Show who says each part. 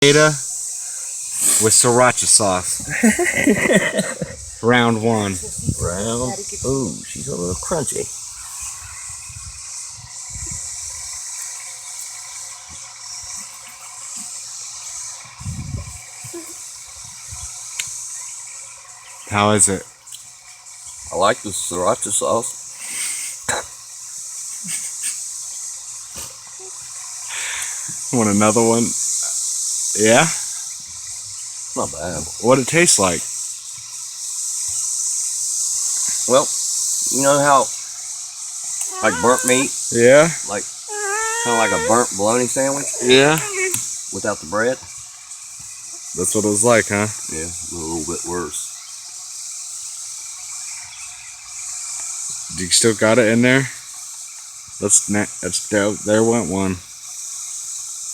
Speaker 1: Cicada with sriracha sauce. Round one.
Speaker 2: Ooh, she's a little crunchy.
Speaker 1: How is it?
Speaker 2: I like the sriracha sauce.
Speaker 1: Want another one? Yeah?
Speaker 2: Not bad.
Speaker 1: What'd it taste like?
Speaker 2: Well, you know how, like burnt meat?
Speaker 1: Yeah?
Speaker 2: Like, kind of like a burnt bologna sandwich?
Speaker 1: Yeah?
Speaker 2: Without the bread?
Speaker 1: That's what it was like, huh?
Speaker 2: Yeah, a little bit worse.
Speaker 1: Do you still got it in there? That's dope. There went one.